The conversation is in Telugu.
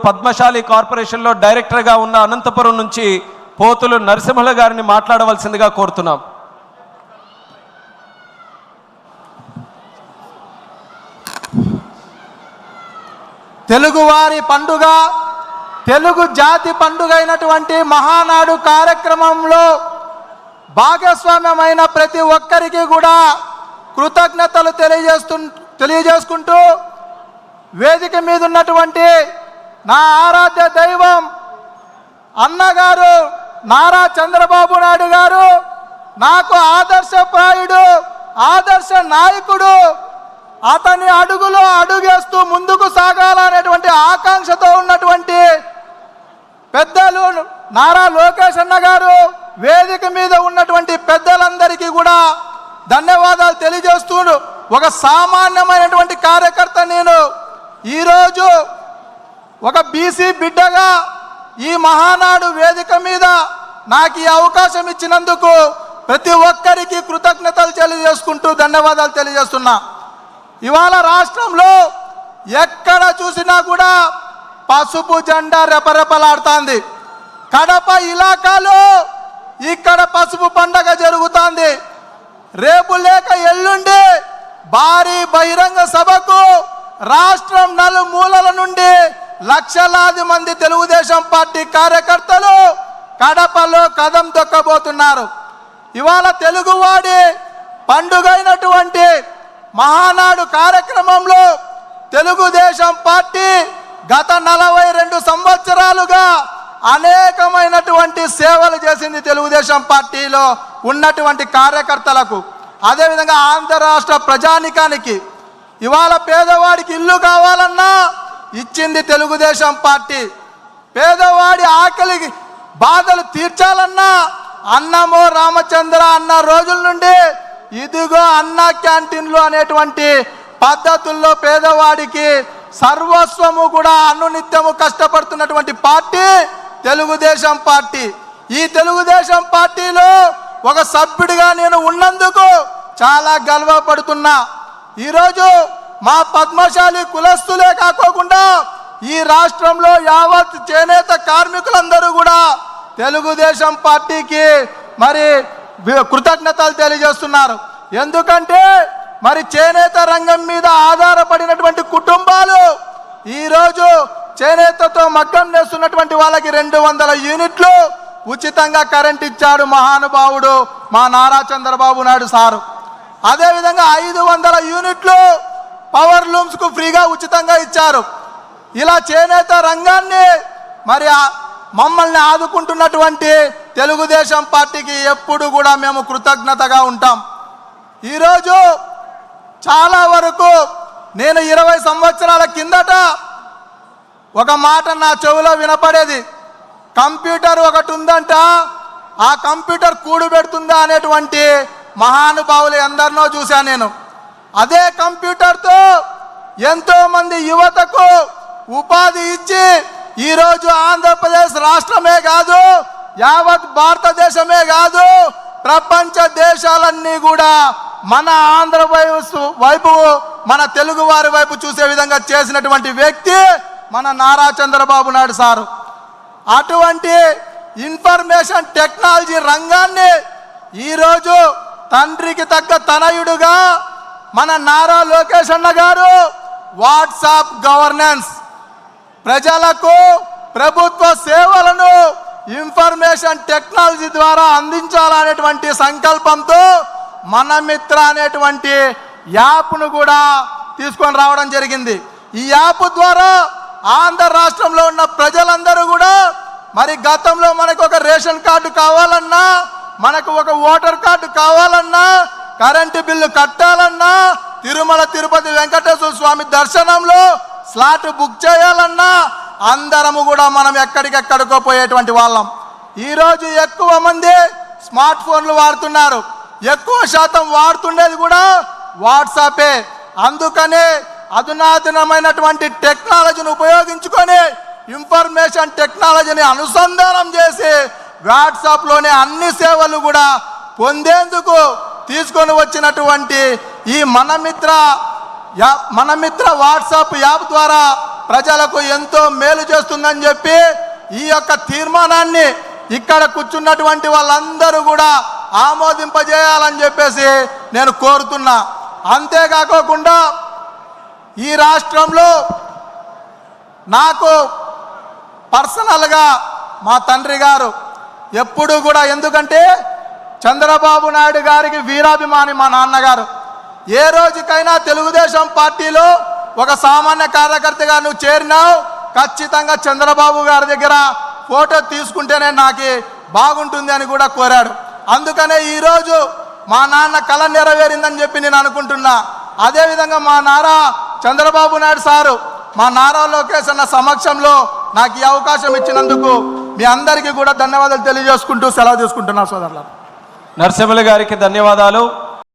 పద్మశాలి కార్పొరేషన్లో డైరెక్టర్గా ఉన్న అనంతపురం నుంచి పోతులు నరసింహుల గారిని మాట్లాడవలసిందిగా కోరుతున్నాం. తెలుగువారి పండుగ, తెలుగు జాతి పండుగ అయినటువంటి మహానాడు కార్యక్రమంలో భాగస్వామ్యమైన ప్రతి ఒక్కరికి కూడా కృతజ్ఞతలు తెలియజేసుకుంటూ వేదిక మీద ఉన్నటువంటి నా ఆరాధ్య దైవం అన్నగారు నారా చంద్రబాబు నాయుడు గారు నాకు ఆదర్శప్రాయుడు, ఆదర్శ నాయకుడు, అతని అడుగులో అడుగేస్తూ ముందుకు సాగాలనేటువంటి ఆకాంక్షతో ఉన్నటువంటి పెద్దలు నారా లోకేష్ అన్న గారు, వేదిక మీద ఉన్నటువంటి పెద్దలందరికీ కూడా ధన్యవాదాలు తెలియజేస్తూ ఒక సామాన్యమైనటువంటి కార్యకర్త నేను ఈరోజు ఒక బీసీ బిడ్డగా ఈ మహానాడు వేదిక మీద నాకు ఈ అవకాశం ఇచ్చినందుకు ప్రతి ఒక్కరికి కృతజ్ఞతలు తెలియజేసుకుంటూ ధన్యవాదాలు తెలియజేస్తున్నా. ఇవాళ రాష్ట్రంలో ఎక్కడ చూసినా కూడా పసుపు జెండా రెపరెపలాడుతుంది. కడప ఇలాకాలో ఇక్కడ పసుపు పండగ జరుగుతుంది. రేపు లేక ఎల్లుండి భారీ బహిరంగ సభకు రాష్ట్రం నలుమూలల నుండి లక్షలాది మంది తెలుగుదేశం పార్టీ కార్యకర్తలు కడపలో కదం తొక్కబోతున్నారు. ఇవాళ తెలుగువాడి పండుగైనటువంటి మహానాడు కార్యక్రమంలో తెలుగుదేశం పార్టీ గత 42 సంవత్సరాలుగా అనేకమైనటువంటి సేవలు చేసింది. తెలుగుదేశం పార్టీలో ఉన్నటువంటి కార్యకర్తలకు, అదేవిధంగా ఆంధ్ర రాష్ట్ర ప్రజానికానికి. ఇవాళ పేదవాడికి ఇల్లు కావాలన్నా ఇచ్చింది తెలుగుదేశం పార్టీ. పేదవాడి ఆకలికి బాధలు తీర్చాలన్నా అన్నమో రామచంద్ర అన్న రోజుల నుండి ఇదిగో అన్న క్యాంటీన్లు అనేటువంటి పద్ధతుల్లో పేదవాడికి సర్వస్వము కూడా అనునిత్యము కష్టపడుతున్నటువంటి పార్టీ తెలుగుదేశం పార్టీ. ఈ తెలుగుదేశం పార్టీలో ఒక సభ్యుడిగా నేను ఉన్నందుకు చాలా గర్వపడుతున్నా. ఈరోజు మా పద్మశాలి కులస్తులే కాకోకుండా ఈ రాష్ట్రంలో యావత్ చేనేత కార్మికులందరూ కూడా తెలుగుదేశం పార్టీకి మరి కృతజ్ఞతలు తెలియజేస్తున్నారు. ఎందుకంటే మరి చేనేత రంగం మీద ఆధారపడినటువంటి కుటుంబాలు ఈరోజు చేనేతతో మగ్గం నేస్తున్నటువంటి వాళ్ళకి 200 యూనిట్లు ఉచితంగా కరెంట్ ఇచ్చాడు మహానుభావుడు మా నారా చంద్రబాబు నాయుడు సారు. అదేవిధంగా 500 యూనిట్లు పవర్ లూమ్స్కు ఫ్రీగా ఉచితంగా ఇచ్చారు. ఇలా చేనేత రంగాన్ని మరి మమ్మల్ని ఆదుకుంటున్నటువంటి తెలుగుదేశం పార్టీకి ఎప్పుడు కూడా మేము కృతజ్ఞతగా ఉంటాం. ఈరోజు చాలా వరకు నేను 20 సంవత్సరాల కిందట ఒక మాట నా చెవిలో వినపడేది, కంప్యూటర్ ఒకటి ఉందంట, ఆ కంప్యూటర్ కూడు పెడుతుందా అనేటువంటి మహానుభావులు ఎందరినో చూశాను నేను. అదే కంప్యూటర్తో ఎంతోమంది యువతకు ఉపాధి ఇచ్చి ఈరోజు ఆంధ్రప్రదేశ్ రాష్ట్రమే కాదు, యావత్ భారతదేశమే కాదు, ప్రపంచ దేశాలన్నీ కూడా మన ఆంధ్ర వైపు మన తెలుగు వారి వైపు చూసే విధంగా చేసినటువంటి వ్యక్తి మన నారా చంద్రబాబు నాయుడు సారు. అటువంటి ఇన్ఫర్మేషన్ టెక్నాలజీ రంగాన్ని ఈరోజు తండ్రికి తగ్గ తనయుడుగా మన నారా లోకేష్ అన్న గారు వాట్సాప్ గవర్నెన్స్, ప్రజలకు ప్రభుత్వ సేవలను ఇన్ఫర్మేషన్ టెక్నాలజీ ద్వారా అందించాలనేటువంటి సంకల్పంతో మన మిత్ర అనేటువంటి యాప్ను కూడా తీసుకొని రావడం జరిగింది. ఈ యాప్ ద్వారా ఆంధ్ర రాష్ట్రంలో ఉన్న ప్రజలందరూ కూడా మరి గతంలో మనకు ఒక రేషన్ కార్డు కావాలన్నా, మనకు ఒక ఓటర్ కార్డు కావాలన్నా, కరెంటు బిల్లు కట్టాలన్నా, తిరుమల తిరుపతి వెంకటేశ్వర స్వామి దర్శనంలో స్లాట్ బుక్ చేయాలన్నా అందరము కూడా మనం ఎక్కడికెక్కడికో పోయేటువంటి వాళ్ళం. ఈరోజు ఎక్కువ మంది స్మార్ట్ ఫోన్లు వాడుతున్నారు, ఎక్కువ శాతం వాడుతుండేది కూడా వాట్సాపే. అందుకనే అధునాతనమైనటువంటి టెక్నాలజీని ఉపయోగించుకొని ఇన్ఫర్మేషన్ టెక్నాలజీని అనుసంధానం చేసి వాట్సాప్లోనే అన్ని సేవలు కూడా పొందేందుకు తీసుకొని వచ్చినటువంటి ఈ మన మిత్ర వాట్సాప్ యాప్ ద్వారా ప్రజలకు ఎంతో మేలు చేస్తుందని చెప్పి ఈ యొక్క తీర్మానాన్ని ఇక్కడ కూర్చున్నటువంటి వాళ్ళందరూ కూడా ఆమోదింపజేయాలని చెప్పేసి నేను కోరుతున్నా. అంతేకాకుండా ఈ రాష్ట్రంలో నాకు పర్సనల్గా మా తండ్రి గారు ఎప్పుడూ కూడా, ఎందుకంటే చంద్రబాబు నాయుడు గారికి వీరాభిమాని మా నాన్నగారు. ఏ రోజుకైనా తెలుగుదేశం పార్టీలో ఒక సామాన్య కార్యకర్తగా నువ్వు చేరినావు, ఖచ్చితంగా చంద్రబాబు గారి దగ్గర ఫోటో తీసుకుంటేనే నాకు బాగుంటుంది అని కూడా కోరాడు. అందుకనే ఈరోజు మా నాన్న కళ నెరవేరిందని చెప్పి నేను అనుకుంటున్నా. అదేవిధంగా మా నారా చంద్రబాబు నాయుడు సారు, మా నారా లోకేష్ అన్న సమక్షంలో నాకు ఈ అవకాశం ఇచ్చినందుకు మీ అందరికీ కూడా ధన్యవాదాలు తెలియజేసుకుంటూ సెలవు తీసుకుంటున్నా సోదరులు. నరసింహులు గారికి ధన్యవాదాలు.